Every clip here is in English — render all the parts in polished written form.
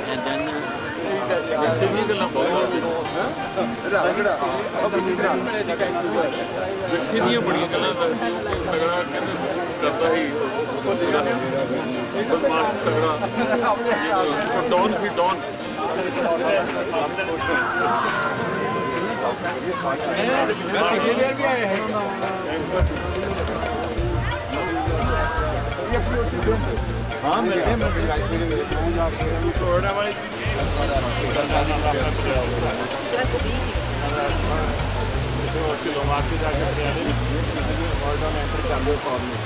And then Sydney the Lambo. Sydney बड़ी गल्लां तगड़ा करता ही बदमाश तगड़ा डॉन भी डॉन हाँ मिलते हैं फ्लोरिडा वाली किलो मार्के जाके फ्लोरिडा में एंटर चालू फॉर्म में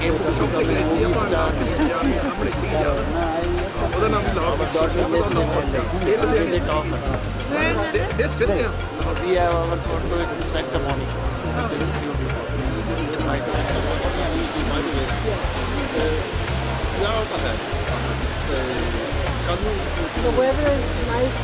ਸ਼ੌਕ ਲੱਗੇ ਸੀ ਆਪਾਂ ਆਪਣੇ ਸਾਹਮਣੇ ਸੀ ਉਹਦਾ ਨਾਮ ਲਾਹੌਰ ਇਹ ਬੰਦੇ ਦੇ top this sit there we have our photo ceremony yeah pata hai the weather is nice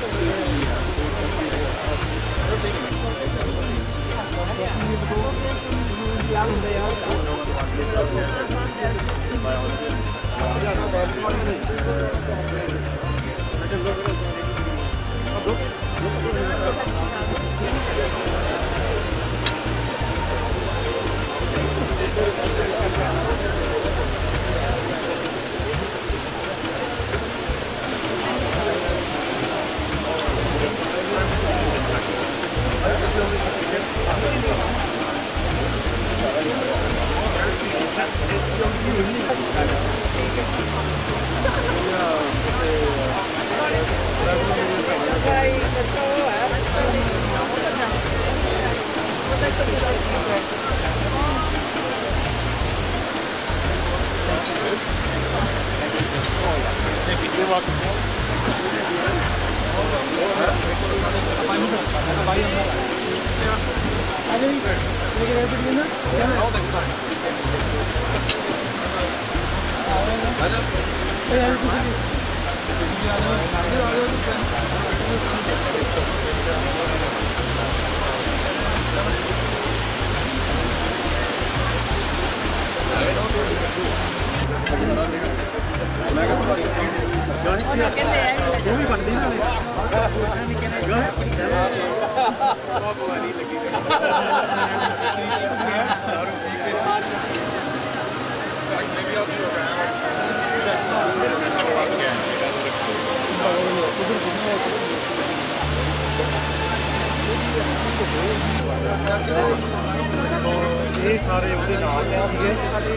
ਇਹ ਸਾਰੇ ਉਹਦੇ ਨਾਲ ਸੀਗੇ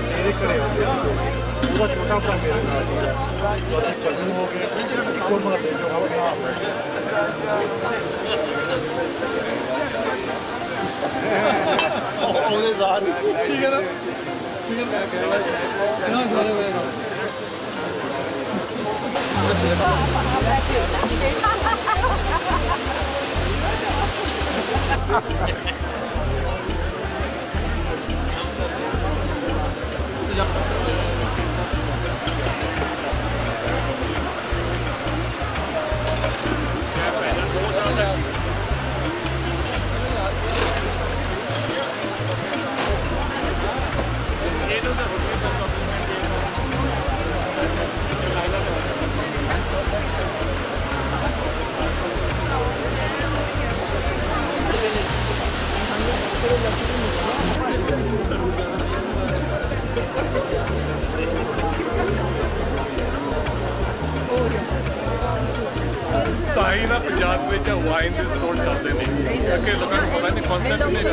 ਮੇਰੇ ਘਰੇ ਆਉਂਦੇ ਸੀ ਉਹਦਾ ਛੋਟਾ ਭਰਾ ਮੇਰੇ ਨਾਲ ਸੀਗਾ ਅਸੀਂ ਚੱਲੂ ਹੋ ਗਏ ਇੱਕੋ ਮਹੱਲੇ ਚੋਂ ਉਹਦੇ ਸਾਰੇ ਠੀਕ ਹੈ ਨਾ ਠੀਕ ਹੈ ਨਾ ਸਾਰੇ ਹੋਏਗਾ ਸਤਾਈ ਨਾ ਪੰਜਾਬ ਵਿੱਚ ਵਾਈਨ ਦੇ ਸਟੋਰ ਚੱਲਦੇ ਨੇ ਕਿ ਲੋਕਾਂ ਨੂੰ ਪਤਾ ਨਹੀਂ ਕਨਸੈਪਟ ਨਹੀਂ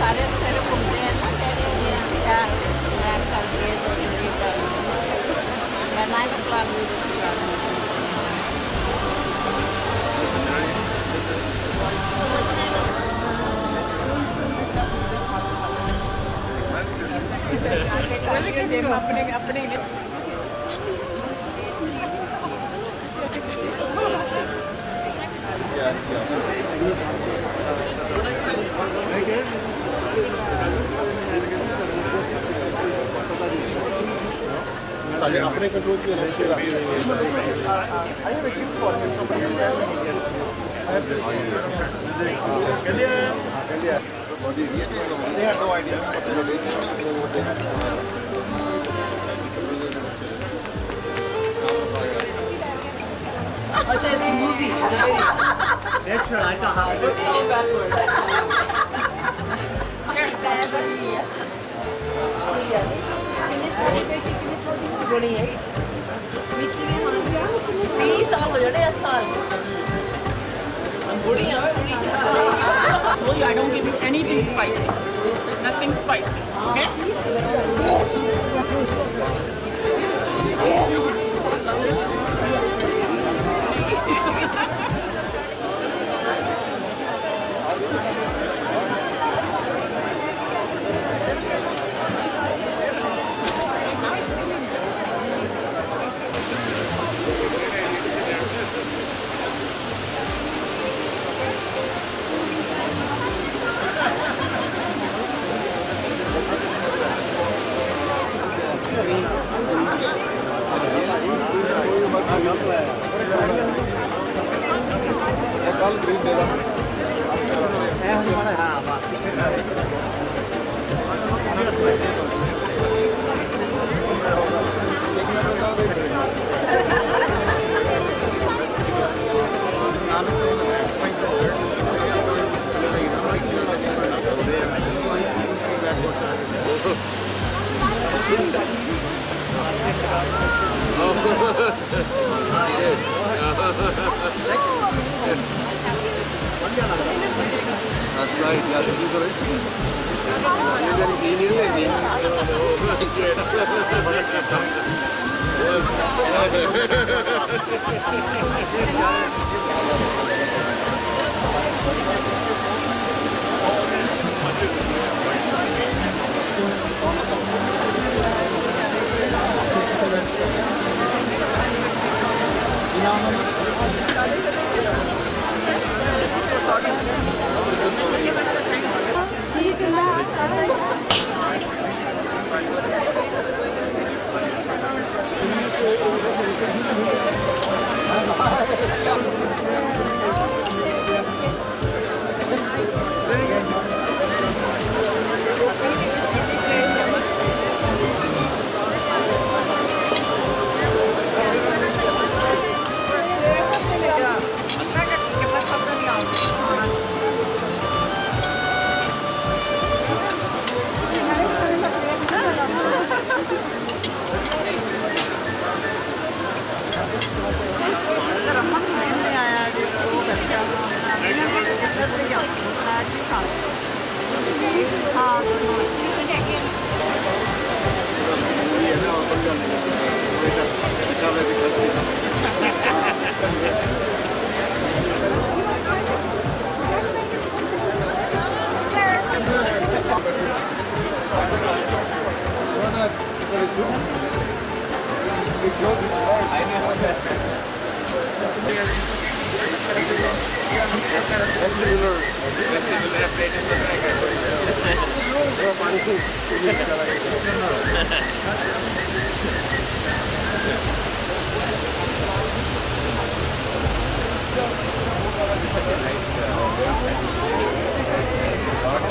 ਸਾਰੇ ਘੁੰਮਦੇ ਆ अपने कंट्रोल की It's a movie. That's right. We're so backward. You're bad. 28. Please, I'll put it as son. I don't give you anything spicy. Nothing spicy. Okay? That's right, yeah, this is right.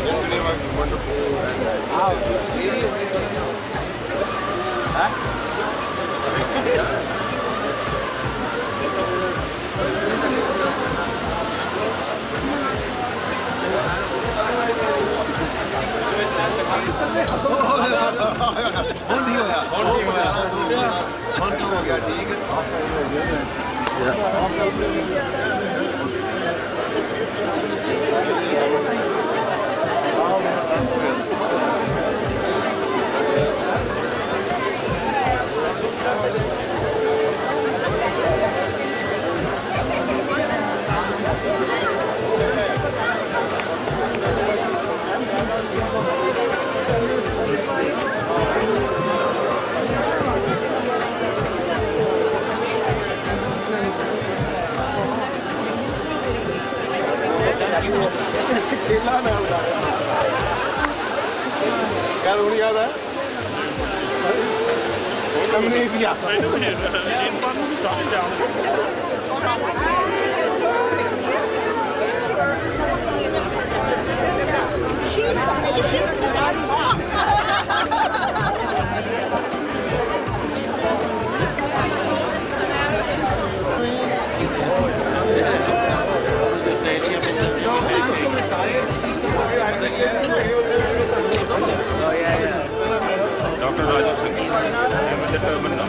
Yesterday was हो गया ठीक है She's the patient that I'm Dr. Rajesh Singh, I'm with the Terminal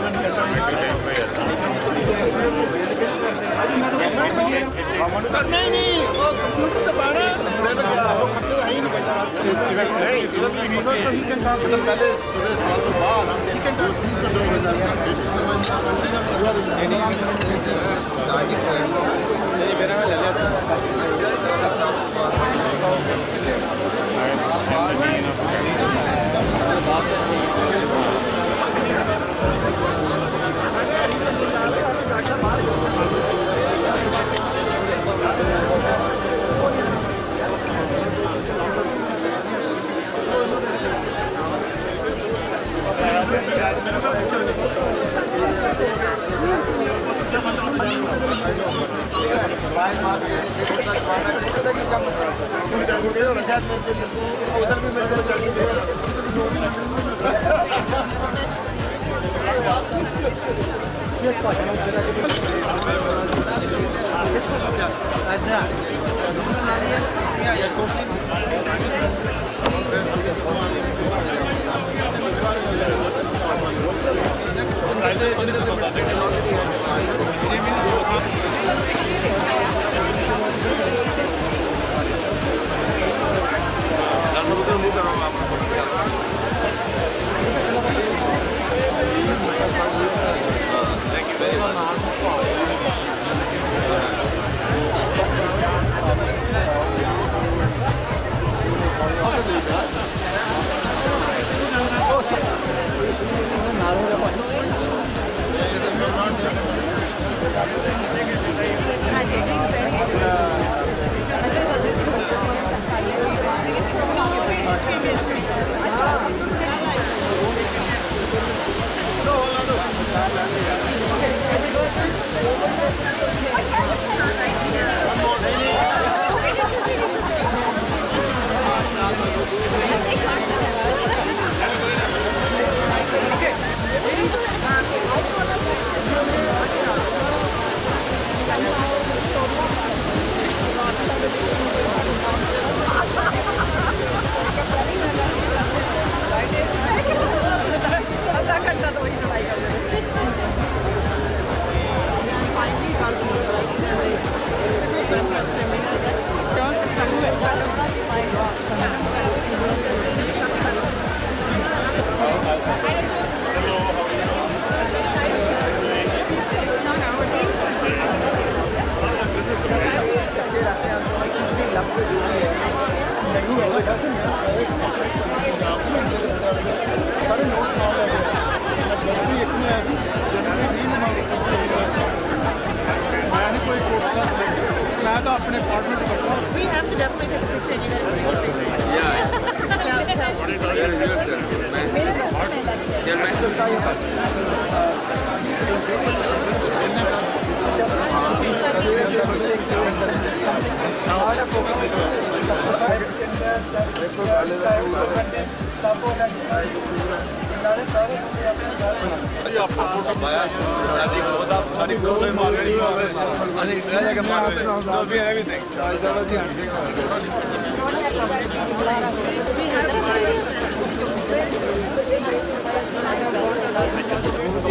We have to definitely take a picture.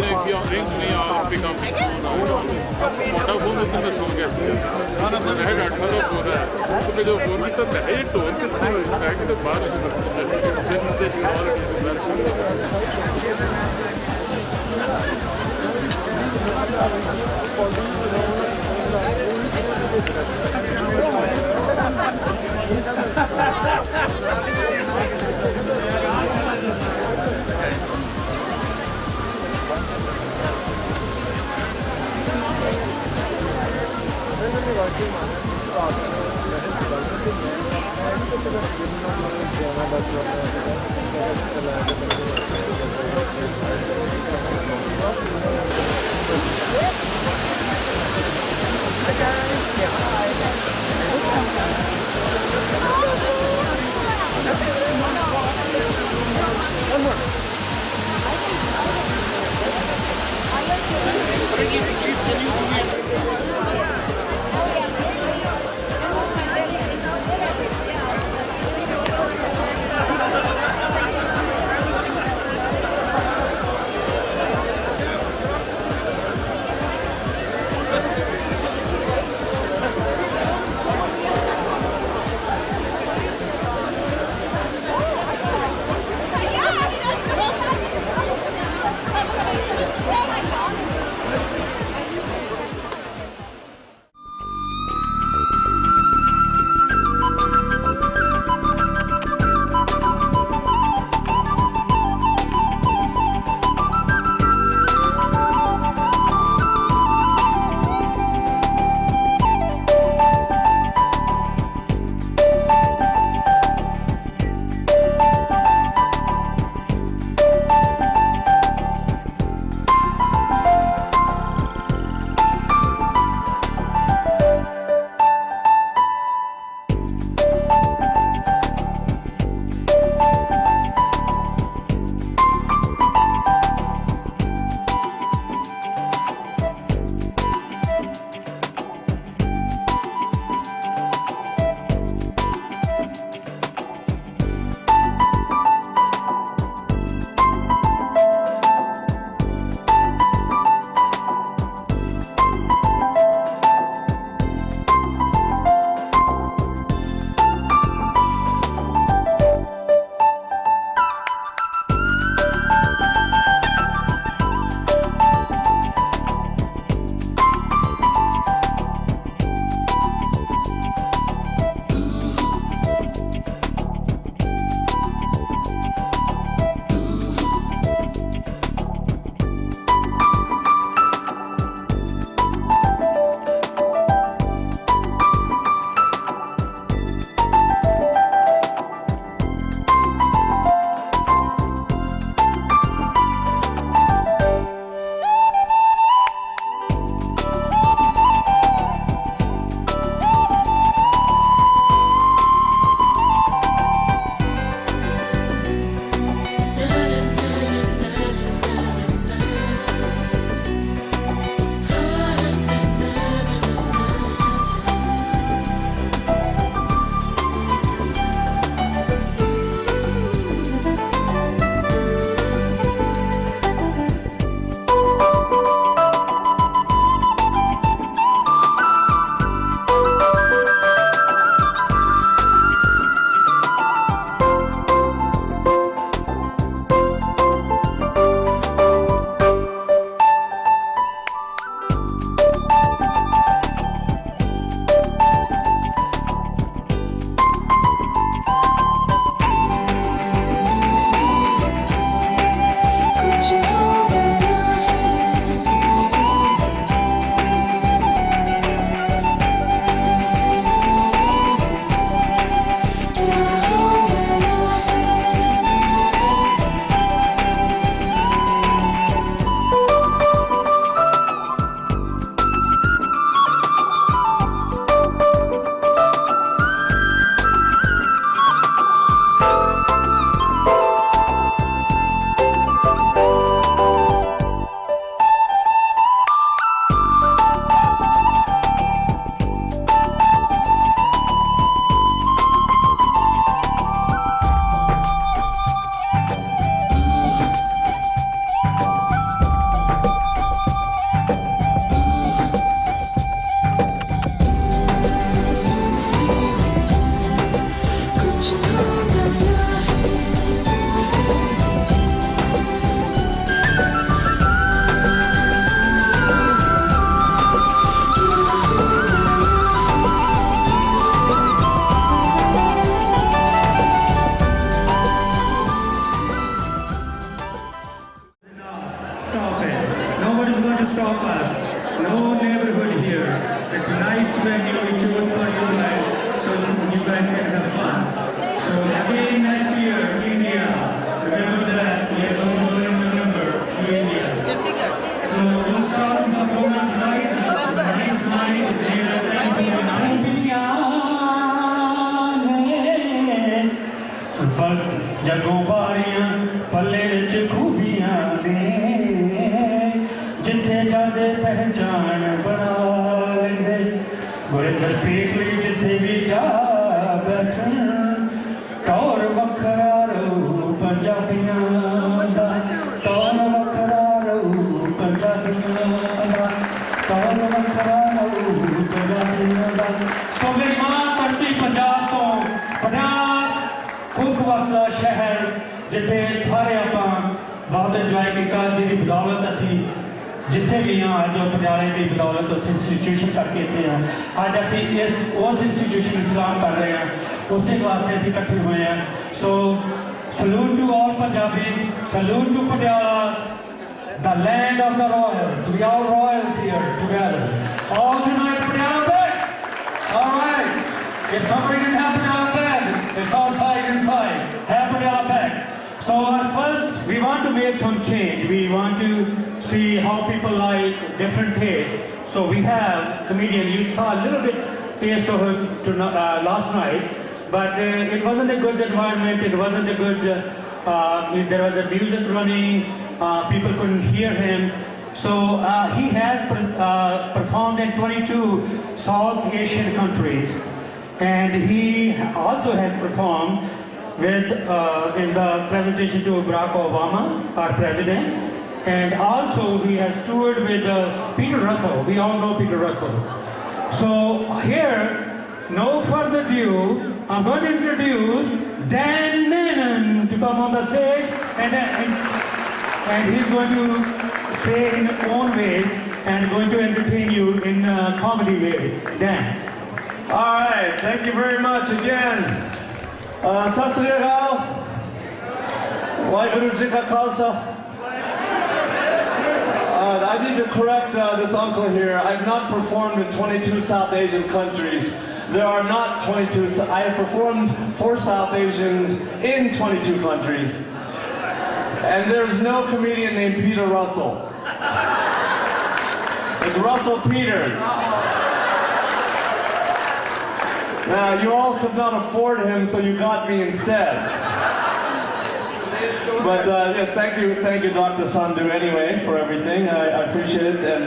If you rings me or pick up what phone होते हैं सो गया खाना तो है 8 हो रहा है तो जो फोन में तो है ये टोन के है कि तो बात stop us. No neighborhood here. It's a nice venue we chose for you guys so you guys can have fun. जगों बारियां पल्ले विच खूबियां ने जिथे जादे पहचान बना लेंदे गुरिंदर पेट लई जिथे भी जा बैठन तौर वखरा रहू पंजाबियां दा तौर वखरा रहू पंजाबियां दा तौर वखरा रहू पंजाबियां दा सो मेरी मां धरती पंजाब तो पंजाब कुक वसदा शहर जिथे सारे आपां बहुत इंजॉय किया जिहदी बदौलत असी जिथे भी हाँ अज पटियाले की बदौलत उस इंस्टीट्यूशन करके इतने हैं अज असी उस इंस्टीट्यूशन में सलाम कर रहे हैं उसी वास्ते असी इकट्ठे हुए हैं so salute to all Punjabis salute to Patiala the land of the royals we are royals here together all tonight Patiala back all right if somebody didn't have Patiala back it's outside inside have Patiala back so first we want to make some change we want to see how people like different tastes so we have comedian you saw a little bit taste of it last night but it wasn't a good environment it wasn't a good there was a music running people couldn't hear him so he has performed in 22 South Asian countries and he also has performed with in the presentation to Barack Obama our president and also he has toured with Peter Russell we all know Peter Russell so here no further ado I'm going to introduce Dan Menon to come on the stage and he's going to say in his own ways and going to entertain you in a comedy way. Dan. All right, thank you very much again. Sat Sri Akal. Waheguru Ji Ka Khalsa. I need to correct this uncle here. I've not performed in 22 South Asian countries. There are not 22. I have performed for South Asians in 22 countries. And there's no comedian named Peter Russell. It's Russell Peters. Now, you all could not afford him, so you got me instead. But yes, thank you, Dr. Sandhu, anyway, for everything. I appreciate it, and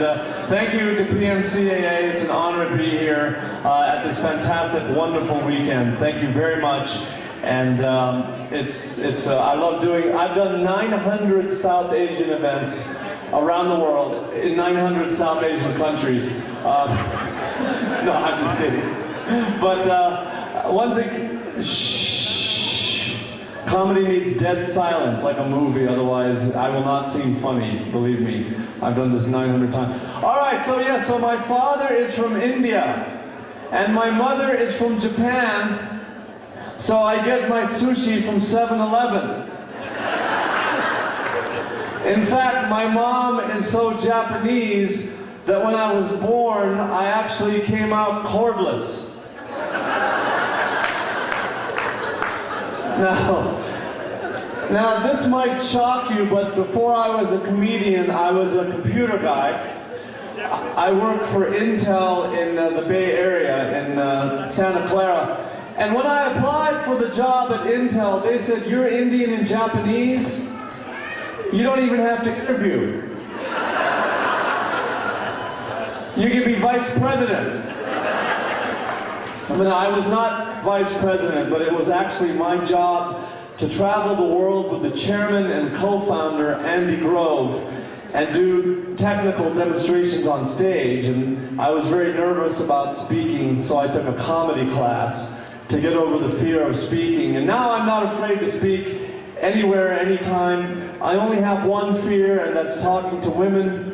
thank you to PMCAA. It's an honor to be here at this fantastic, wonderful weekend. Thank you very much. And I love doing. I've done 900 South Asian events around the world in 900 South Asian countries. No, I'm just kidding. But once again, comedy needs dead silence like a movie. Otherwise, I will not seem funny. Believe me, I've done this 900 times. All right. So yes. So my father is from India, and my mother is from Japan. So I get my sushi from 7-Eleven. In fact, my mom is so Japanese that when I was born, I actually came out cordless. Now this might shock you, but before I was a comedian, I was a computer guy. I worked for Intel in the Bay Area in Santa Clara. And when I applied for the job at Intel, they said, you're Indian and Japanese? You don't even have to interview. You can be vice president. I mean, I was not vice president, but it was actually my job to travel the world with the chairman and co-founder, Andy Grove, and do technical demonstrations on stage. And I was very nervous about speaking, so I took a comedy class to get over the fear of speaking. And now I'm not afraid to speak anywhere, anytime. I only have one fear, and that's talking to women.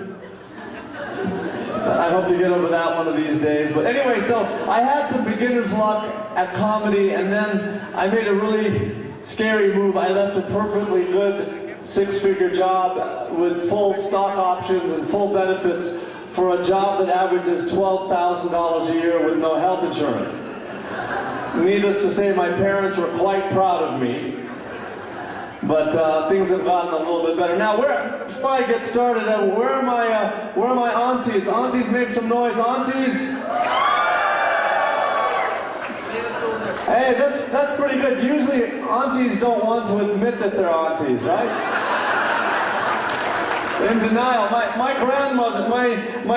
I hope to get over that one of these days. But anyway, so I had some beginner's luck at comedy, and then I made a really scary move. I left a perfectly good 6-figure job with full stock options and full benefits for a job that averages $12,000 a year with no health insurance. Needless to say, my parents were quite proud of me, but things have gotten a little bit better. Now, before I get started, where are my aunties? Aunties, make some noise, aunties! Hey, that's pretty good. Usually aunties don't want to admit that they're aunties, right? In denial. My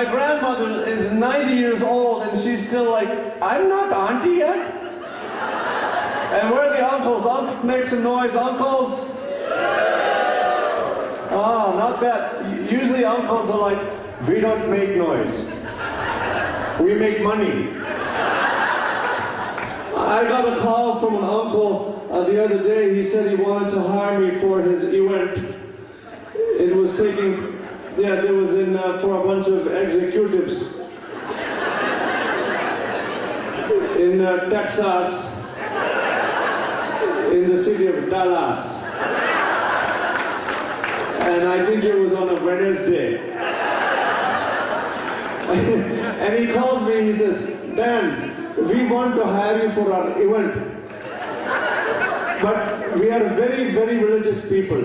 grandmother is 90 years old and she's still like, I'm not auntie yet. And where are the uncles? Make some noise, uncles. Oh, not bad. Usually uncles are like, we don't make noise. We make money. I got a call from an uncle the other day. He said he wanted to hire me for his event. It was taking, yes, it was in for a bunch of executives in Texas, in the city of Dallas. And I think it was on a Wednesday. And he calls me, he says, Dan, we want to hire you for our event. But we are very, very religious people.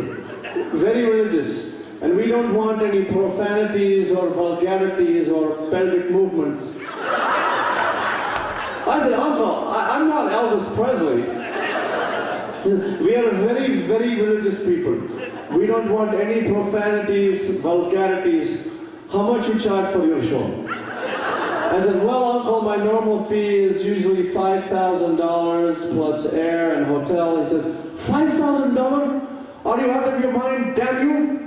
Very religious. And we don't want any profanities or vulgarities or pelvic movements. I said, Uncle, I'm not Elvis Presley. We are very, very religious people. We don't want any profanities, vulgarities. How much you charge for your show? I said, well, Uncle, my normal fee is usually $5,000 plus air and hotel. He says, $5,000? Are you out of your mind, damn you?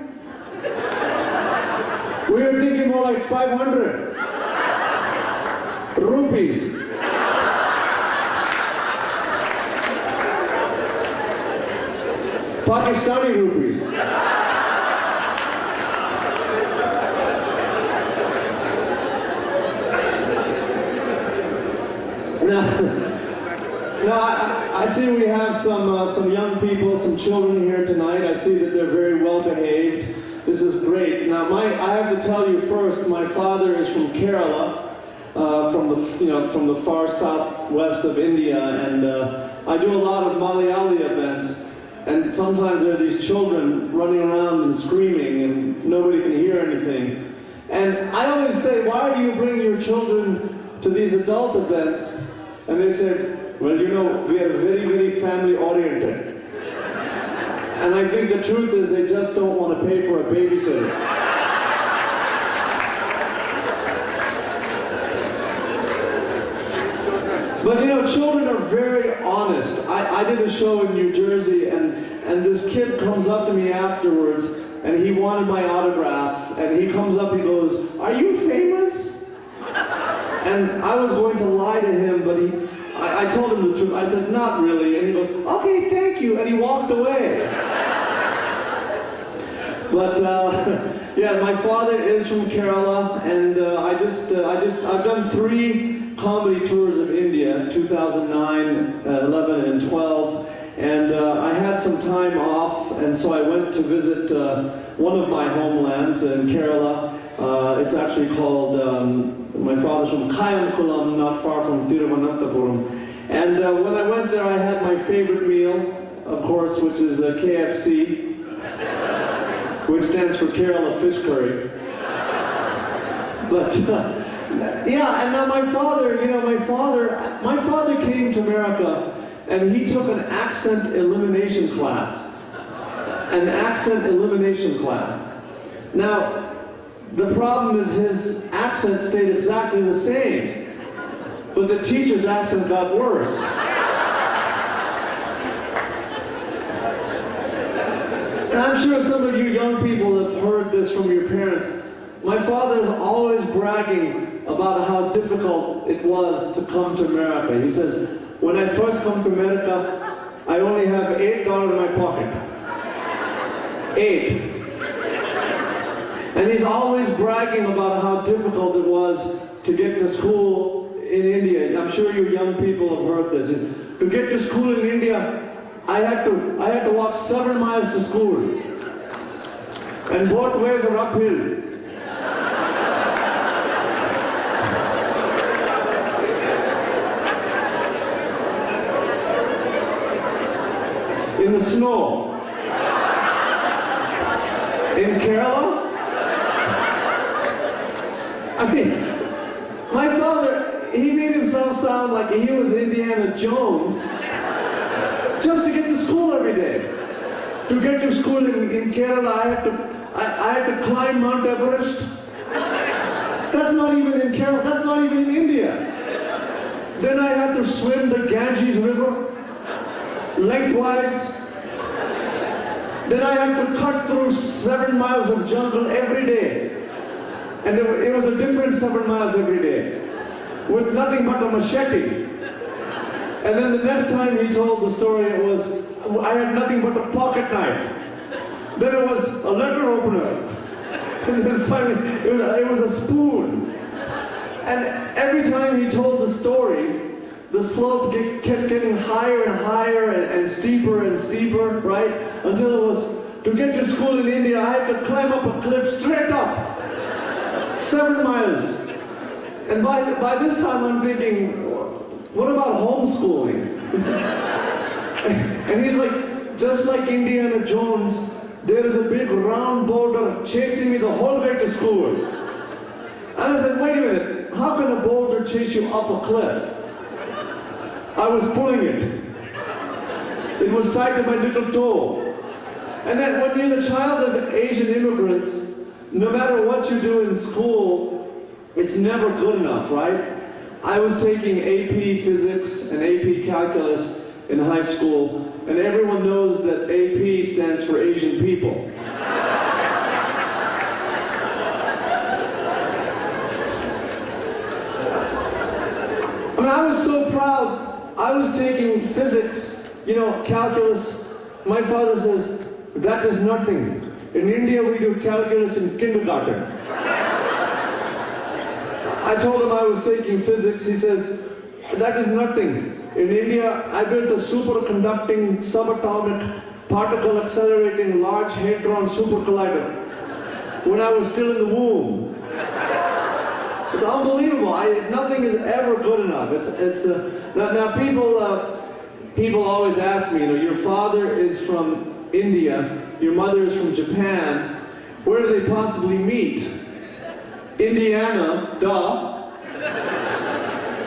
We were thinking more like 500 rupees. Pakistani rupees. Now, I see we have some young people, some children here tonight. I see that they're very well behaved. This is great. Now, I have to tell you first, my father is from Kerala, from the far southwest of India, and I do a lot of Malayali events. And sometimes there are these children running around and screaming, and nobody can hear anything. And I always say, why do you bring your children to these adult events? And they said, well, you know, we are very, very family oriented. And I think the truth is they just don't want to pay for a babysitter. But you know, children are very honest. I did a show in New Jersey, and this kid comes up to me afterwards, and he wanted my autograph, and he comes up, he goes, are you famous? And I was going to lie to him, but I told him the truth. I said, not really. And he goes, okay, thank you. And he walked away. But yeah, my father is from Kerala, and I've done 3 comedy tours of India, 2009, 11, and 12. And I had some time off, and so I went to visit one of my homelands in Kerala. It's actually called, my father's from Kayankulam, not far from Thiruvananthapuram. And when I went there, I had my favorite meal, of course, which is KFC, which stands for Kerala Fish Curry. But yeah, and now my father came to America, and he took an accent elimination class. An accent elimination class. Now, the problem is his accent stayed exactly the same, but the teacher's accent got worse. And I'm sure some of you young people have heard this from your parents. My father is always bragging about how difficult it was to come to America. He says, when I first come to America, I only have $8 in my pocket. 8. And he's always bragging about how difficult it was to get to school in India. I'm sure you young people have heard this. To get to school in India, I had to walk 7 miles to school. And both ways are uphill. In the snow. In Kerala? I mean, my father, he made himself sound like he was Indiana Indiana Jones just to get to school every day. To get to school in Kerala, I had to climb Mount Everest. That's not even in Kerala, that's not even in India. Then I had to swim the Ganges River, lengthwise. Then I had to cut through 7 miles of jungle every day. And it was a different 7 miles every day, with nothing but a machete. And then the next time he told the story, it was, I had nothing but a pocket knife. Then it was a letter opener. And then finally, it was a spoon. And every time he told the story, the slope kept getting higher and higher and steeper and steeper, right? Until it was, to get to school in India, I had to climb up a cliff straight up. 7 miles. And by this time I'm thinking, what about homeschooling? And he's like, just like Indiana Jones, there is a big round boulder chasing me the whole way to school. And I said, wait a minute, how can a boulder chase you up a cliff? I was pulling it. It was tied to my little toe. And then when you're the child of Asian immigrants, no matter what you do in school, it's never good enough, right? I was taking AP Physics and AP Calculus in high school, and everyone knows that AP stands for Asian people. I mean, I was so proud. I was taking physics, you know, calculus. My father says, that is nothing. In India, we do calculus in kindergarten. I told him I was taking physics. He says, that is nothing. In India, I built a superconducting, subatomic, particle accelerating, large hadron super collider when I was still in the womb. It's unbelievable. Nothing is ever good enough. Now people always ask me, you know, your father is from India, your mother is from Japan. Where do they possibly meet? Indiana, duh.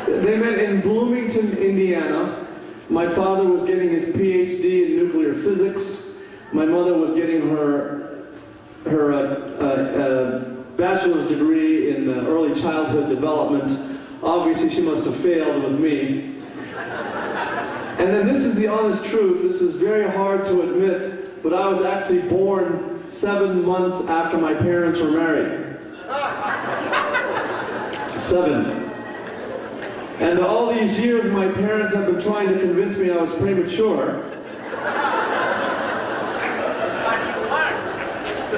They met in Bloomington, Indiana. My father was getting his PhD in nuclear physics. My mother was getting her bachelor's degree in early childhood development. Obviously, she must have failed with me. And then this is the honest truth. This is very hard to admit, but I was actually born 7 months after my parents were married. 7. And all these years, my parents have been trying to convince me I was premature.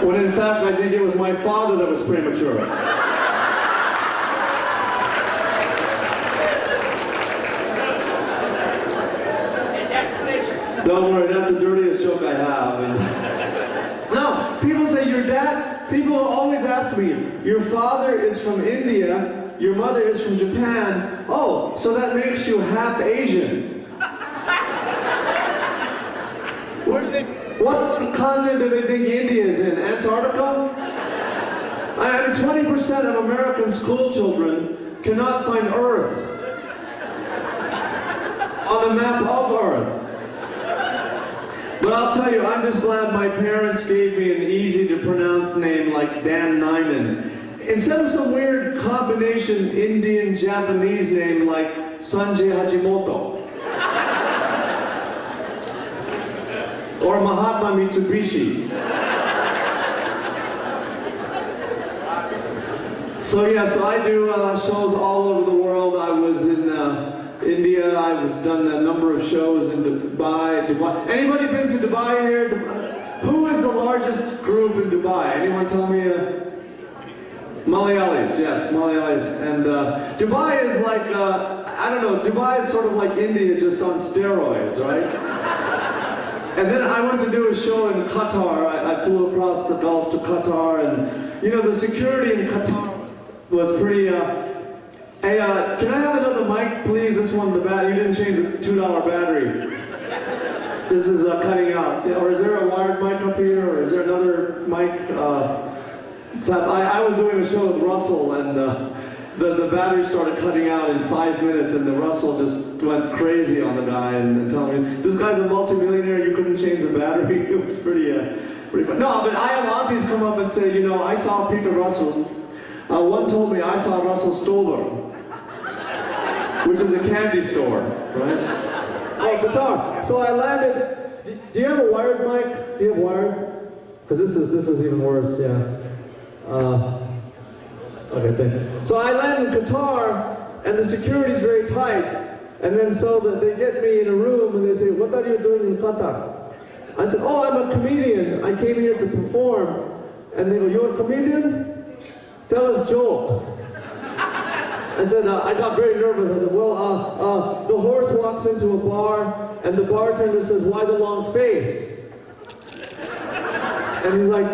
When in fact, I think it was my father that was premature. Don't worry, that's the dirtiest joke I have. No, people say, your dad, people always ask me, your father is from India, your mother is from Japan. Oh, so that makes you half Asian. What continent do they think India is in? Antarctica? I mean, 20% of American school children cannot find Earth on a map of Earth. But I'll tell you, I'm just glad my parents gave me an easy to pronounce name like Dan Nyman. Instead of some weird combination Indian-Japanese name like Sanjay Hajimoto. Or Mahatma Mitsubishi. So I do shows all over the world. I was in India. I've done a number of shows in Dubai. Anybody been to Dubai here? Who is the largest group in Dubai? Anyone tell me? Malayalis, yes, Malayalis. And Dubai is like, I don't know, Dubai is sort of like India just on steroids, right? And then I went to do a show in Qatar. I flew across the Gulf to Qatar, and you know, the security in Qatar was pretty, hey, can I have another mic, please? This one, you didn't change the $2 battery. This is cutting out. Or is there a wired mic up here, or is there another mic? So I was doing a show with Russell, and the battery started cutting out in 5 minutes, and the Russell just went crazy on the guy and telling me, this guy's a multimillionaire, you couldn't change the battery. It was pretty fun. No, but I have aunties come up and say, you know, I saw Peter Russell. One told me I saw Russell Stover, which is a candy store, right? Oh, guitar. So I landed. Do you have a wired mic? Do you have wired? Because this is even worse. Yeah. Okay, thank you. So I land in Qatar, and the security's very tight. And then so that they get me in a room and they say, what are you doing in Qatar? I said, oh, I'm a comedian. I came here to perform. And they go, you're a comedian? Tell us a joke. I said, I got very nervous. I said, well, the horse walks into a bar, and the bartender says, why the long face? And he's like,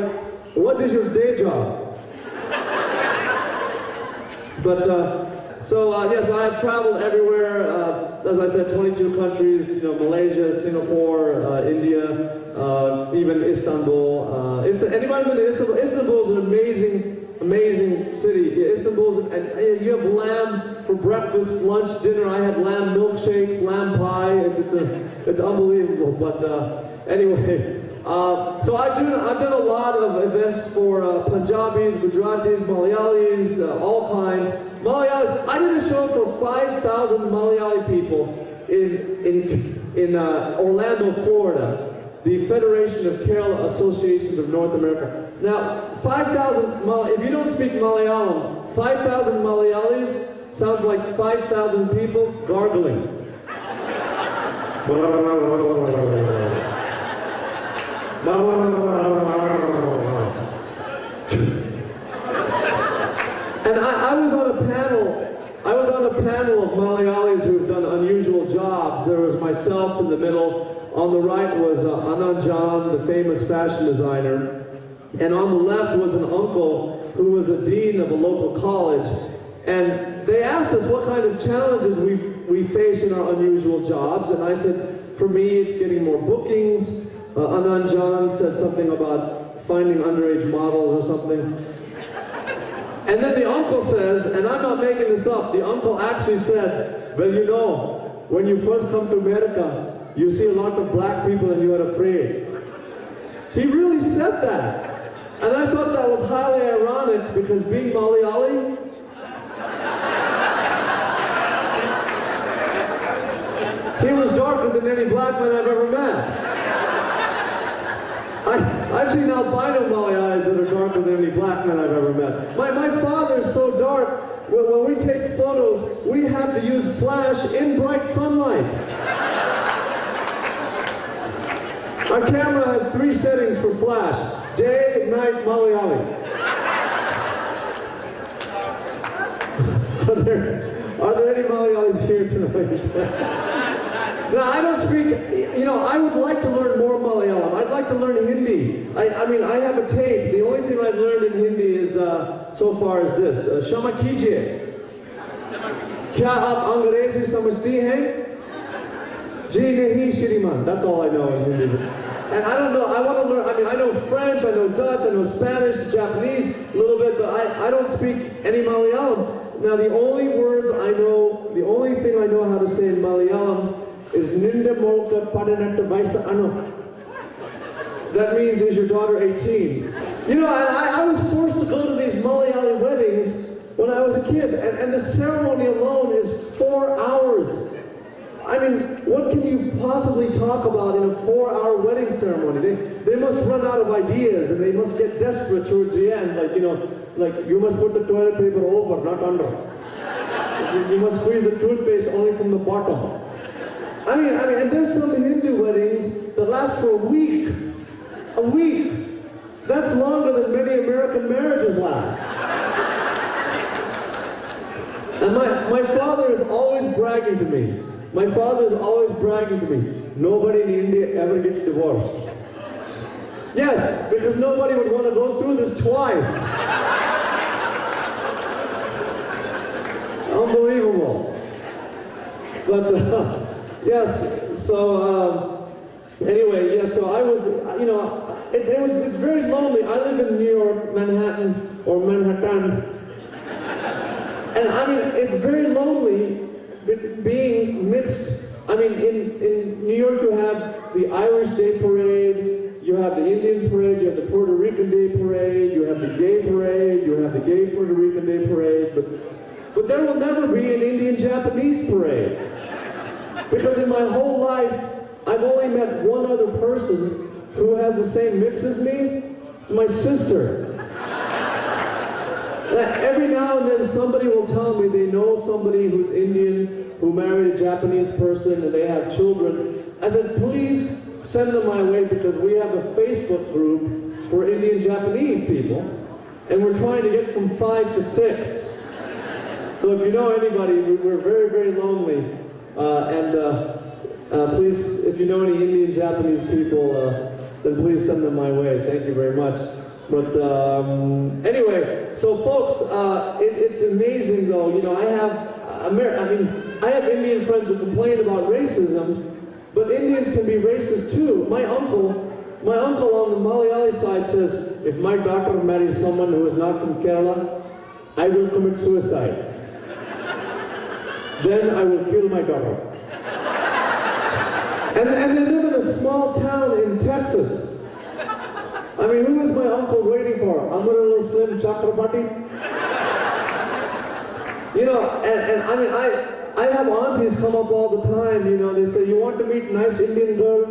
what is your day job? But, so I've traveled everywhere, as I said, 22 countries, you know, Malaysia, Singapore, India, even Istanbul. Anybody been to Istanbul? Istanbul is an amazing city. Yeah, Istanbul, and you have lamb for breakfast, lunch, dinner. I had lamb milkshakes, lamb pie. It's unbelievable. But anyway, so I've done a lot of events for Punjabis, Gujaratis, Malayalis, all kinds. Malayalis. I did a show for 5,000 Malayali people in Orlando, Florida. The Federation of Kerala Associations of North America. Now, 5,000, if you don't speak Malayalam, 5,000 Malayalis sounds like 5,000 people gargling. And I was on a panel of Malayalis who have done unusual jobs. There was myself in the middle. On the right was Anand John, the famous fashion designer. And on the left was an uncle who was a dean of a local college. And they asked us what kind of challenges we face in our unusual jobs. And I said, for me, it's getting more bookings. Anand John said something about finding underage models or something. And then the uncle says, and I'm not making this up, the uncle actually said, well, you know, when you first come to America, you see a lot of black people and you are afraid. He really said that. And I thought that was highly ironic because being Malayali, he was darker than any black man I've ever met. I've seen albino Malayalis that are darker than any black man I've ever met. My father is so dark, when we take photos, we have to use flash in bright sunlight. Our camera has 3 settings for flash. Day, night, Malayali. Are there any Malayalis here tonight? Now, I don't speak, you know, I would like to learn more Malayalam. I'd like to learn Hindi. I mean, I have a tape. The only thing I've learned in Hindi is, so far, is this. Shama kijiye. Kya aap Angrezi samajhti hain? Ji nahi Shriman. That's all I know in Hindi. And I don't know, I want to learn, I mean, I know French, I know Dutch, I know Spanish, Japanese, a little bit, but I don't speak any Malayalam. Now, the only words I know, the only thing I know how to say in Malayalam is Ninda Molka Padanata Vaisa Ano. That means, is your daughter 18? You know, I was forced to go to these Malayali weddings when I was a kid, and the ceremony alone is 4 hours. I mean, what can you possibly talk about in a 4-hour wedding ceremony? They must run out of ideas, and they must get desperate towards the end, like, you know, like, you must put the toilet paper over, not under. You must squeeze the toothpaste only from the bottom. I mean, and there's some Hindu weddings that last for a week. A week. That's longer than many American marriages last. And my father is always bragging to me. My father is always bragging to me. Nobody in India ever gets divorced. Yes, because nobody would want to go through this twice. Unbelievable. But yes, so anyway, yeah, so I was, you know, it's very lonely. I live in New York, Manhattan, or Manhattan. And I mean, it's very lonely being mixed. I mean, in New York you have the Irish Day Parade, you have the Indian Parade, you have the Puerto Rican Day Parade, you have the Gay Parade, you have the Gay Puerto Rican Day Parade, but there will never be an Indian Japanese parade. Because in my whole life, I've only met one other person who has the same mix as me. It's my sister. Every now and then somebody will tell me they know somebody who's Indian, who married a Japanese person and they have children. I said, please send them my way because we have a Facebook group for Indian Japanese people and we're trying to get from 5 to 6. So if you know anybody, we're very, very lonely. Please, if you know any Indian Japanese people, then please send them my way. Thank you very much. But anyway, so folks, it's amazing though. You know, I have Indian friends who complain about racism, but Indians can be racist too. My uncle on the Malayali side says, if my daughter marries someone who is not from Kerala, I will commit suicide. Then I will kill my daughter. And they live in a small town in Texas. I mean, who is my uncle waiting for? Amarul Slim Chakrabarti? You know, and I mean, I have aunties come up all the time, you know, they say, you want to meet a nice Indian girl?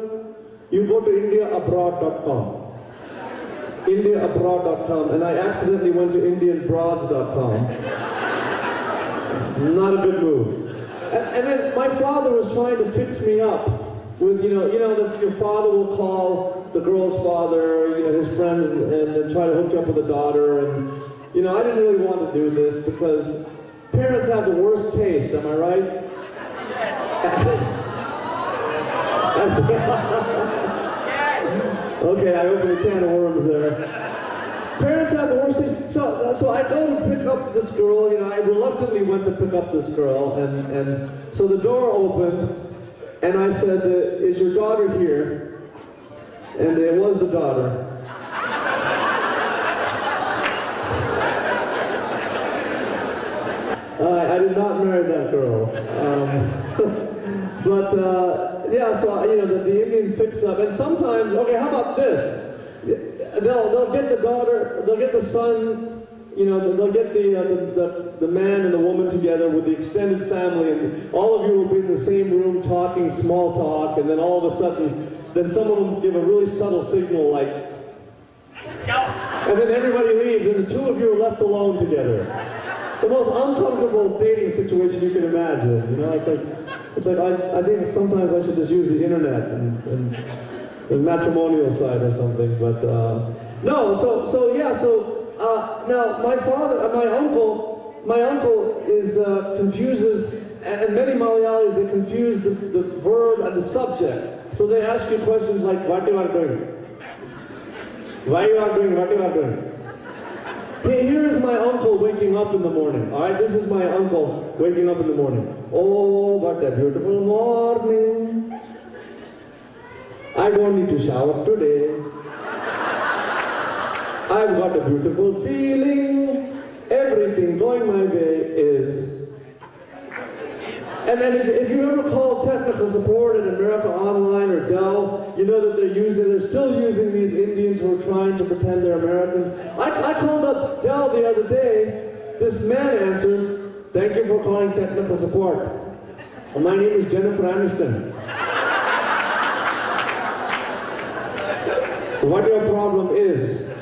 You go to indiaabroad.com. Indiaabroad.com. And I accidentally went to indianbroads.com. Not a good move. And then my father was trying to fix me up with, you know, your father will call the girl's father, you know, his friends, and try to hook you up with a daughter. And, you know, I didn't really want to do this because parents have the worst taste, am I right? Okay, I opened a can of worms there. Parents have the worst taste. So I go to pick up this girl, you know, I reluctantly went to pick up this girl, and so the door opened, and I said, is your daughter here? And it was the daughter. I did not marry that girl. Yeah, so, you know, the Indian fix-up. And sometimes, okay, how about this? They'll get the daughter, they'll get the son, you know, they'll get the man and the woman together with the extended family, and all of you will be in the same room talking small talk, and then all of a sudden, then someone will give a really subtle signal like, and then everybody leaves, and the two of you are left alone together. The most uncomfortable dating situation you can imagine. You know, it's like I think sometimes I should just use the internet and the matrimonial site or something. But no, so yeah, now my uncle is confuses, and many Malayalis, they confuse the verb and the subject. So they ask you questions like, what you are doing? Why you are doing what you are doing? Here is my uncle waking up in the morning. All right, this is my uncle waking up in the morning. Oh, what a beautiful morning. I don't need to shower today. I've got a beautiful feeling. Everything going my way is. And then if you ever call technical support at America Online or Dell, you know that they're still using these Indians who are trying to pretend they're Americans. I called up Dell the other day. This man answers, thank you for calling technical support. My name is Jennifer Aniston. What your problem is.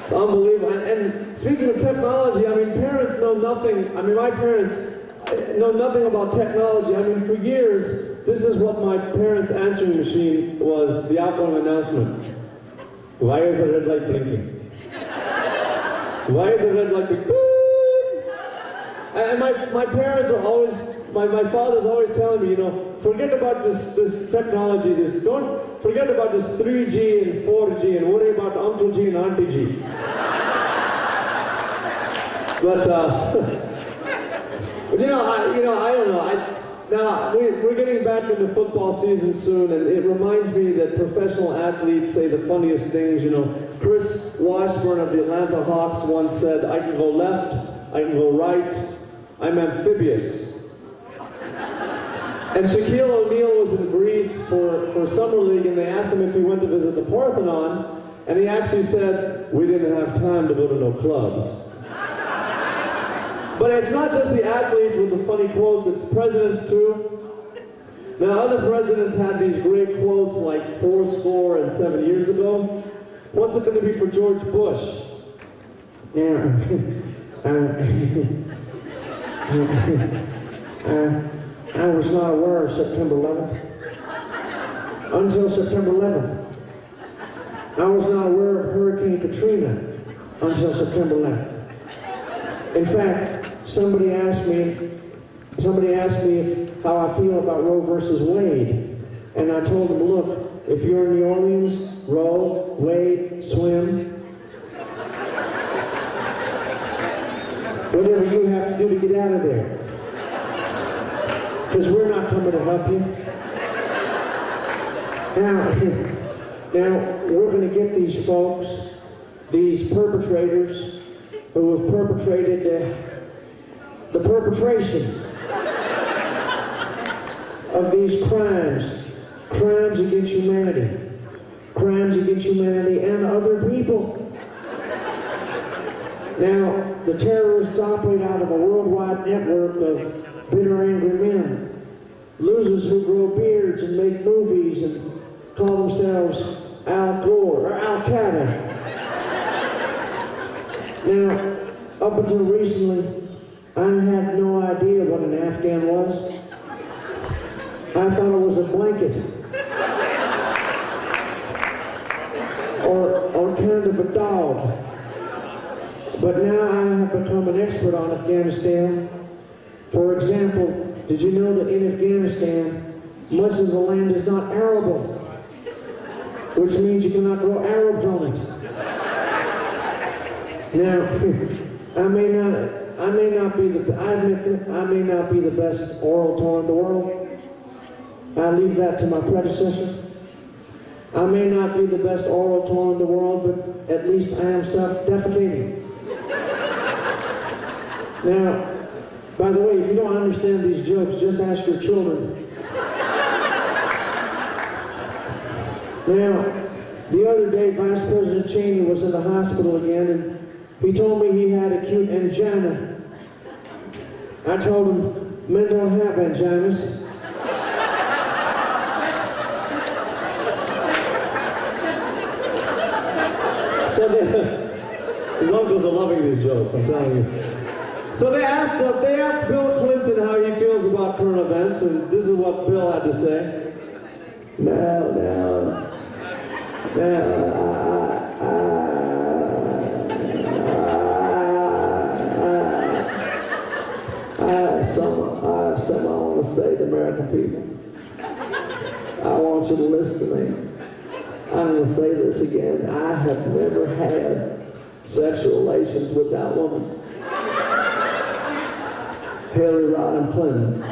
It's unbelievable. And speaking of technology, I mean, parents know nothing. I mean, my parents know nothing about technology. I mean, for years, this is what my parents' answering machine was, the outgoing announcement. Why is the red light blinking? Why is the red light blinking? And my parents are always, my father's always telling me, you know, forget about this technology, don't forget about this 3G and 4G and worry about Uncle G and Auntie G. But, I don't know. Now, we're getting back into football season soon, and it reminds me that professional athletes say the funniest things. You know, Chris Washburn of the Atlanta Hawks once said, I can go left, I can go right. I'm amphibious. And Shaquille O'Neal was in Greece for Summer League, and they asked him if he went to visit the Parthenon, and he actually said, we didn't have time to go to no clubs. But it's not just the athletes with the funny quotes, it's presidents too. Now, other presidents had these great quotes like 7 years ago. What's it going to be for George Bush? I was not aware of September 11th. Until September 11th. I was not aware of Hurricane Katrina until September 11th. In fact, somebody asked me how I feel about Roe versus Wade. And I told them, look, if you're in New Orleans, row, wade, swim. Whatever you have to do to get out of there. Because we're not coming to help you. Now, we're going to get these folks, these perpetrators, who have perpetrated the perpetrations of these crimes against humanity and other people. Now, the terrorists operate out of a worldwide network of bitter, angry men, losers who grow beards and make movies and call themselves Al Gore or Al Qaeda. Now, up until recently, I had no idea what an Afghan was. I thought it was a blanket. Or kind of a dog. But now I have become an expert on Afghanistan. For example, did you know that in Afghanistan, much of the land is not arable, which means you cannot grow Arabs on it. Now, I may not be the best orator in the world. I leave that to my predecessor. I may not be the best orator in the world, but at least I am self-defecating. Now, by the way, if you don't understand these jokes, just ask your children. Now, the other day, Vice President Cheney was in the hospital again, and he told me he had acute angina. I told him, men don't have anginas. So his uncles are loving these jokes, I'm telling you. So they asked Bill Clinton how he feels about current events, and this is what Bill had to say. I have something I want to say to American people. I want you to listen to me. I'm going to say this again. I have never had sexual relations with that woman. Hillary Rodham Clinton.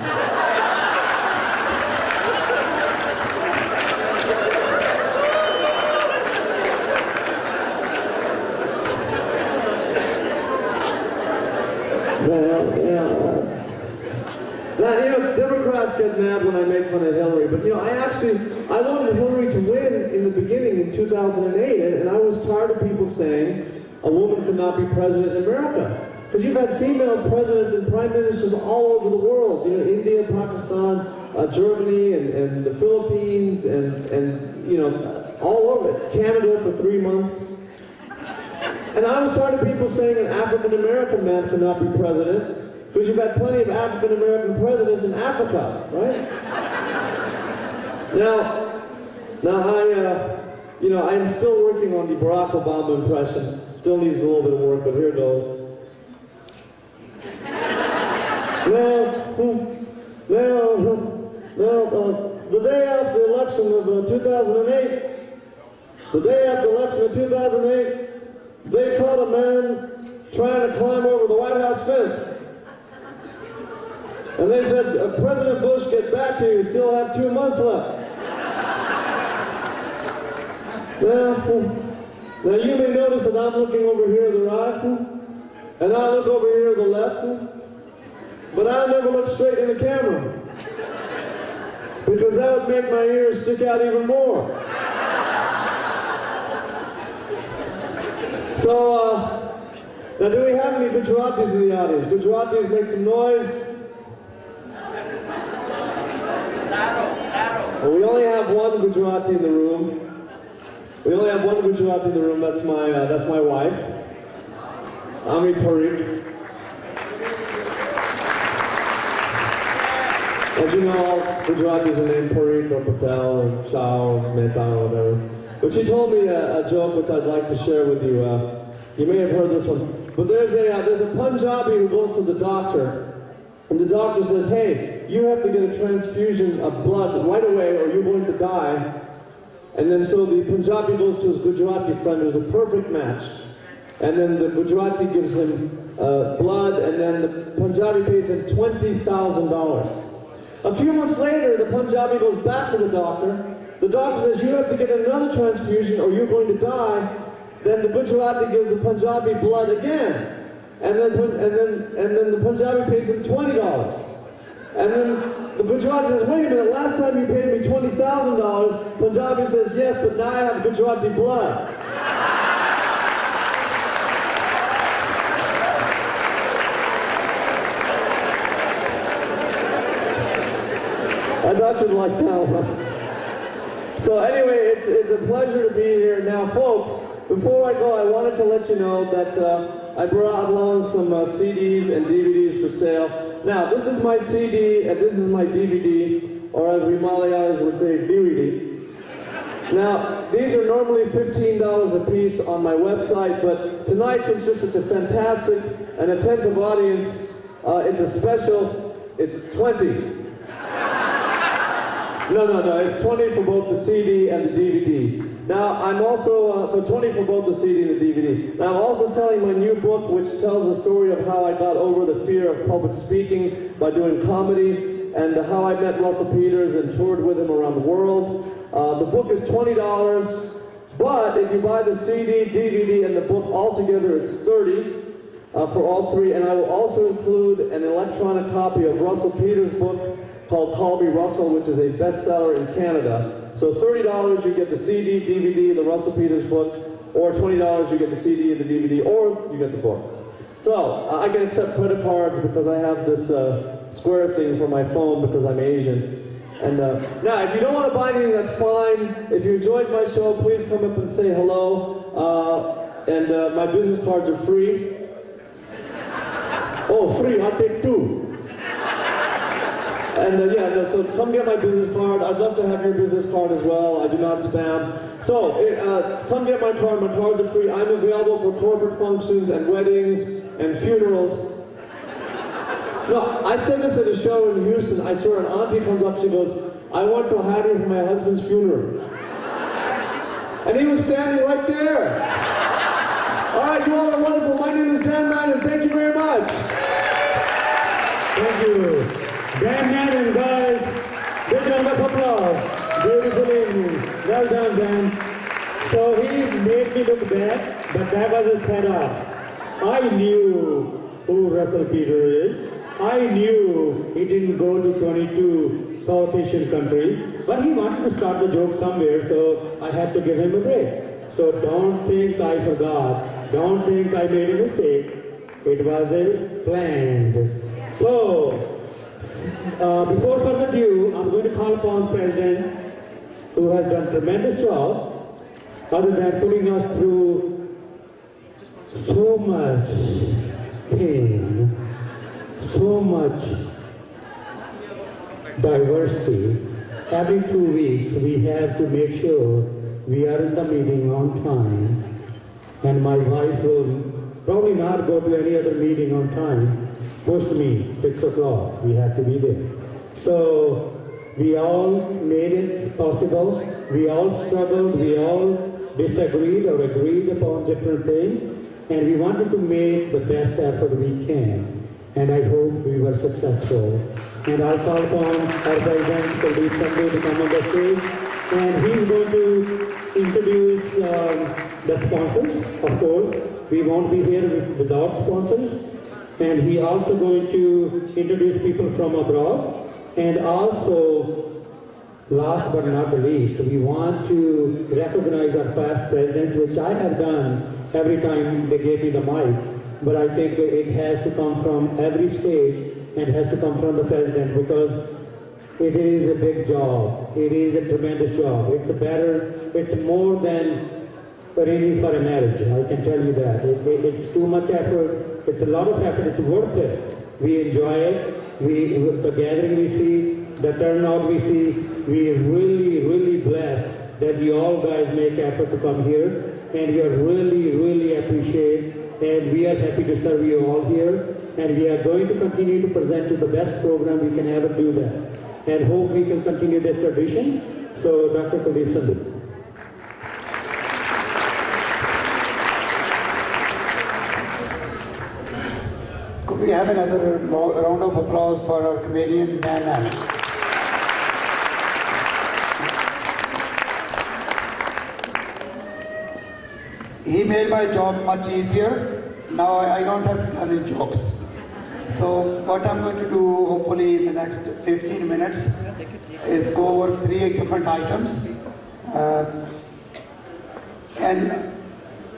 Now, Democrats get mad when I make fun of Hillary, but I wanted Hillary to win in the beginning in 2008, and I was tired of people saying a woman could not be president in America. Because you've had female presidents and prime ministers all over the world, India, Pakistan, Germany, and the Philippines, and all over it. Canada for 3 months. And I was tired of people saying an African-American man could not be president, because you've had plenty of African-American presidents in Africa, right? Now I'm still working on the Barack Obama impression. Still needs a little bit of work, but here it goes. The day after the election of 2008, they caught a man trying to climb over the White House fence. And they said, President Bush, get back here, you still have 2 months left. Now you may notice that I'm looking over here to the right. And I look over here to the left, but I never look straight in the camera. Because that would make my ears stick out even more. So, now do we have any Gujaratis in the audience? Gujaratis, make some noise. Well, we only have one Gujarati in the room. That's my wife, Ami Parikh. As you know, all Gujaratis are named Parikh or Patel or Sraow, Mehta or whatever. But she told me a joke which I'd like to share with you. You may have heard this one. But there's a Punjabi who goes to the doctor, and the doctor says, hey, you have to get a transfusion of blood right away or you're going to die. And then so the Punjabi goes to his Gujarati friend who's a perfect match. And then the Gujarati gives him blood, and then the Punjabi pays him $20,000. A few months later, the Punjabi goes back to the doctor. The doctor says, you have to get another transfusion or you're going to die. Then the Gujarati gives the Punjabi blood again. And then the Punjabi pays him $20. And then the Gujarati says, wait a minute, last time you paid me $20,000. Punjabi says, yes, but now I have Gujarati blood. I thought you'd like that one. So anyway, it's a pleasure to be here. Now, folks, before I go, I wanted to let you know that I brought along some CDs and DVDs for sale. Now, this is my CD and this is my DVD, or as we Malayalis would say, DVD. Now, these are normally $15 a piece on my website, but tonight, since it's such a fantastic and attentive audience, it's a special, it's 20. No, it's 20 for both the CD and the DVD. Now, I'm also, so 20 for both the CD and the DVD. Now, I'm also selling my new book, which tells the story of how I got over the fear of public speaking by doing comedy, and how I met Russell Peters and toured with him around the world. The book is $20, but if you buy the CD, DVD, and the book all together, it's $30 for all three. And I will also include an electronic copy of Russell Peters' book called Call Me Russell, which is a bestseller in Canada. So $30, you get the CD, DVD, the Russell Peters book, or $20, you get the CD and the DVD, or you get the book. So I can accept credit cards because I have this square thing for my phone because I'm Asian. And now, if you don't want to buy anything, that's fine. If you enjoyed my show, please come up and say hello. And my business cards are free. Oh, free, I'll take 2. And so come get my business card. I'd love to have your business card as well. I do not spam. So come get my card. My cards are free. I'm available for corporate functions and weddings and funerals. No, I said this at a show in Houston. I swear, an auntie comes up, she goes, I want to hire you for my husband's funeral. And he was standing right there. All right, you all are wonderful. My name is Dan Mann, and thank you very much. Thank you. Dan Mann, guys. Big round of applause. Beautiful evening. Well done, Dan. So he made me look bad, but that was a setup. I knew who Russell Peters is. I knew he didn't go to 22 South Asian countries, but he wanted to start the joke somewhere, so I had to give him a break. So don't think I forgot. Don't think I made a mistake. It was planned. So, before further ado, I'm going to call upon President, who has done tremendous job, other than putting us through so much pain, so much diversity. Every 2 weeks, we have to make sure we are in the meeting on time. And my wife will probably not go to any other meeting on time. Pushed me, 6 o'clock, we have to be there. So we all made it possible. We all struggled, we all disagreed or agreed upon different things. And we wanted to make the best effort we can. And I hope we were successful. And I'll call upon our President, Kuldip Sandhu, to come on the stage. And he's going to introduce the sponsors, of course. we won't be here without sponsors. And he also going to introduce people from abroad. And also, last but not the least, we want to recognize our past president, which I have done every time they gave me the mic. But I think it has to come from every stage and has to come from the president, because it is a big job. It is a tremendous job. It's more than arranging for a marriage. I can tell you that. It's too much effort. It's a lot of effort. It's worth it. We enjoy it. The gathering we see, the turnout we see, we are really, really blessed that you all guys make effort to come here. And we are really, really appreciate, and we are happy to serve you all here. And we are going to continue to present you the best program we can ever do that. And hope we can continue this tradition. So, Dr. Kuldip Sandhu. Could we have another round of applause for our comedian, Dan? He made my job much easier. Now I don't have to tell any jokes. So what I'm going to do, hopefully in the next 15 minutes, is go over 3 different items. And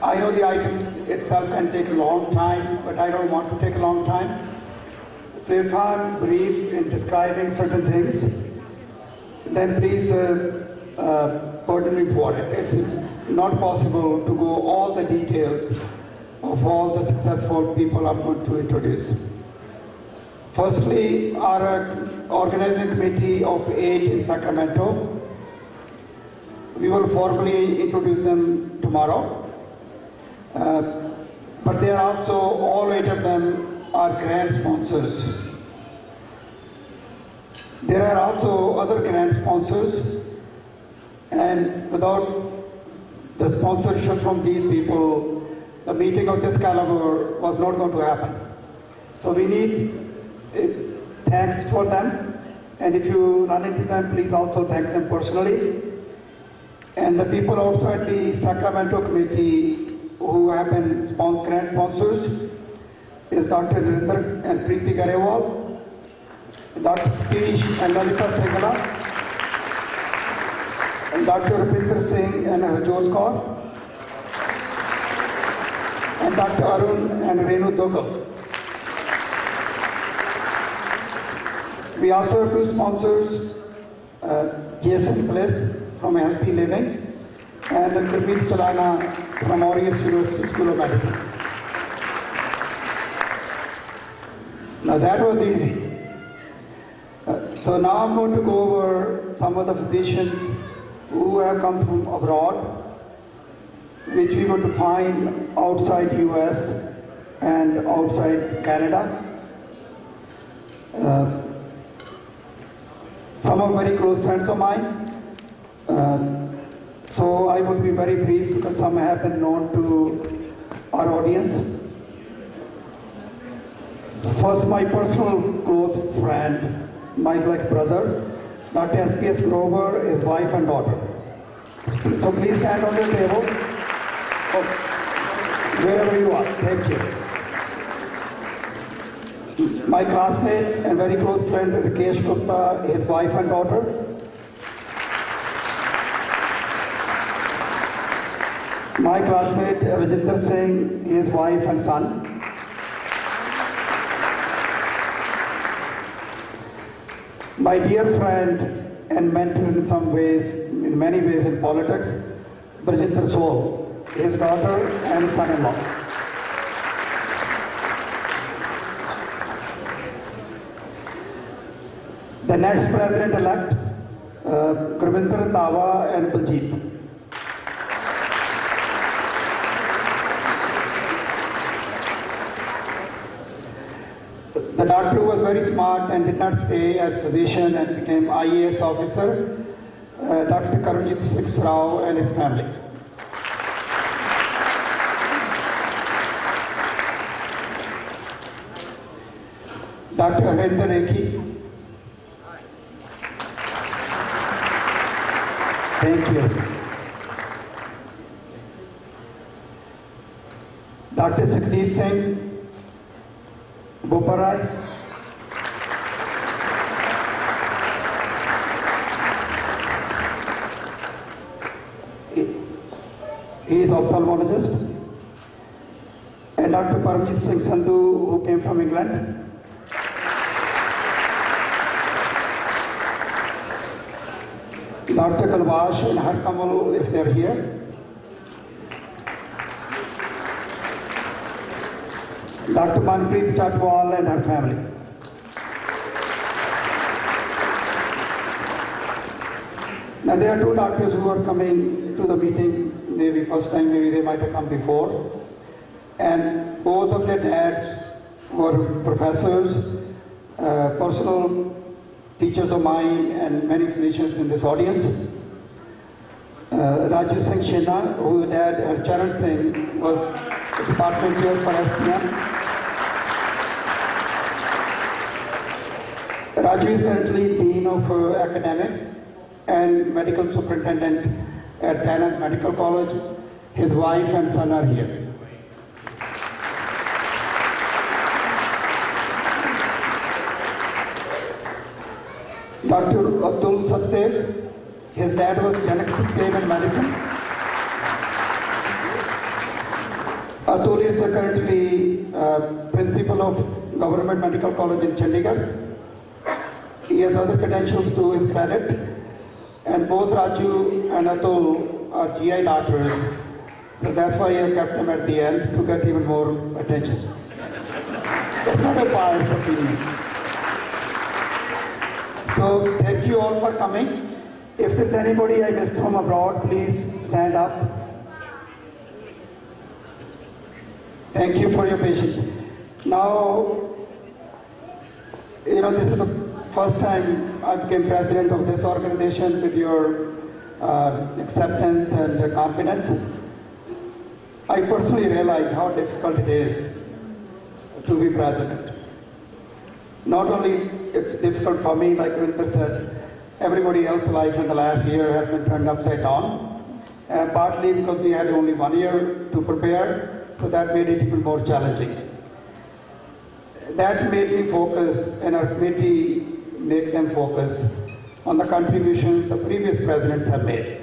I know the items itself can take a long time, but I don't want to take a long time. So if I'm brief in describing certain things, then please pardon me for it. It's not possible to go all the details of all the successful people I'm going to introduce. Firstly, our organizing committee of 8 in Sacramento. We will formally introduce them tomorrow. But they are also, all 8 of them are grant sponsors. There are also other grant sponsors, and without the sponsorship from these people, the meeting of this caliber was not going to happen. So we need thanks for them, and if you run into them, please also thank them personally. And the people outside the Sacramento committee who have been grant sponsors is Dr. Narinder and Preeti Garewal, Dr. Satish and Lalita Singhala, and Dr. Rupinder Singh and Harjot Kaur, and Dr. Arun and Renu Dogal. We also have 2 sponsors, Jason Bliss from Healthy Living and Gurmeet Chalana from Aureus University School of Medicine. Now that was easy. So now I'm going to go over some of the physicians who have come from abroad, which we going to find outside US and outside Canada. Some are very close friends of mine. So I would be very brief because some have been known to our audience. First, my personal close friend, my black brother, Dr. S.P.S. Grover, his wife and daughter. So please stand on the table, wherever you are. Thank you. My classmate and very close friend, Rikesh Gupta, his wife and daughter. My classmate, Jagwinder Sraow, his wife and son. My dear friend and mentor in some ways, in many ways in politics, Jagwinder Sraow, his daughter and son-in-law. The next president-elect, Gurvinder Dawa and Baljeet. The doctor was very smart and did not stay as physician and became IAS officer, Dr. Kuldip Sandhu and his family. Dr. Harinder Rekhi. Thank you. Dr. Kuldip Singh Boparai, he is ophthalmologist, and Dr. Kuldip Sandhu, who came from England. Dr. Kalbash and Harkamal, if they're here. Dr. Manpreet Chatwal and her family. Now there are two doctors who are coming to the meeting, maybe first time, maybe they might have come before. And both of their dads were professors, personal teachers of mine, and many physicians in this audience. Raju Singh Shena, whose dad, Charan Singh, was the department chair for SPM. Raju is currently Dean of Academics and Medical Superintendent at Thailand Medical College. His wife and son are here. Dr. Atul Satdev, his dad was genetics and medicine. Atul is currently principal of Government Medical College in Chandigarh. He has other credentials to his credit, and both Raju and Atul are GI doctors, so that's why I kept them at the end to get even more attention. It's not a biased opinion. So thank you all for coming. If there's anybody I missed from abroad, please stand up. Thank you for your patience. Now, this is the first time I became president of this organization with your acceptance and confidence. I personally realize how difficult it is to be president. Not only it's difficult for me, like Winter said, everybody else's life in the last year has been turned upside down, partly because we had only 1 year to prepare, so that made it even more challenging. That made me focus, and our committee make them focus on the contributions the previous presidents have made.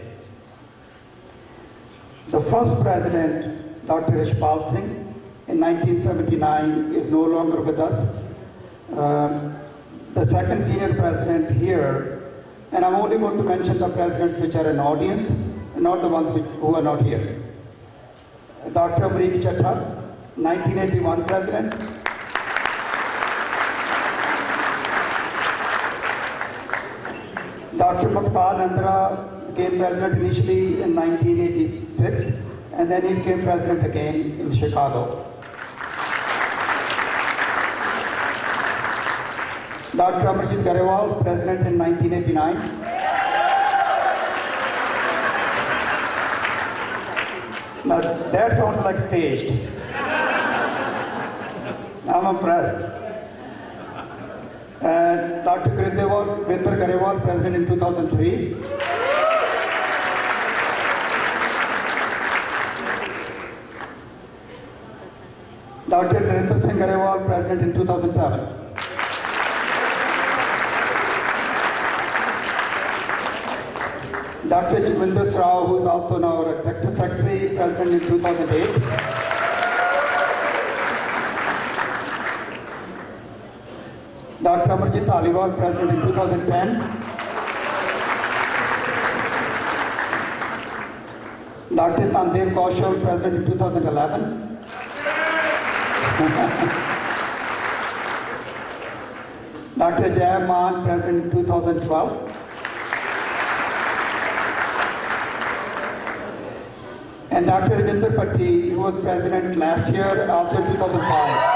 The first president, Dr. Ishpal Singh, in 1979, is no longer with us. The second senior president here, and I'm only going to mention the presidents which are in audience, and not the ones who are not here. Dr. Amrik Chattha, 1981 president. Dr. Mukhtar Nandra became president initially in 1986, and then he became president again in Chicago. Dr. Amarjit Garewal, president in 1989. Now that sounds like staged. I'm impressed. Dr. Jagwinder Sraow, president in 2003. Dr. Narendra Singh Garewal, president in 2007. Dr. Jagwinder Sraow, who is also now our Executive Secretary, president in 2008. Dr. Amarjit Aliwal, president in 2010. Dr. Tandev Kaushal, president in 2011. Dr. Jai Man, president in 2012. And Dr. Rajinder Patti, who was president last year and also in 2005.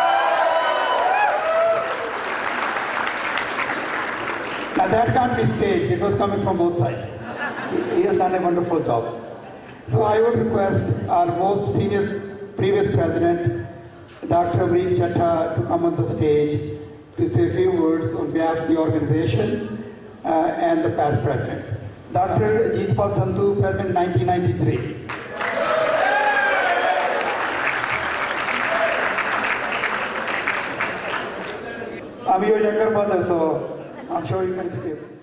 Now that can't be staged, it was coming from both sides. He has done a wonderful job. So I would request our most senior previous president, Dr. Amrik Chattha, to come on the stage to say a few words on behalf of the organization and the past presidents. Dr. Kuldip Sandhu, president 1993. your younger brother, so I'm sure you can escape.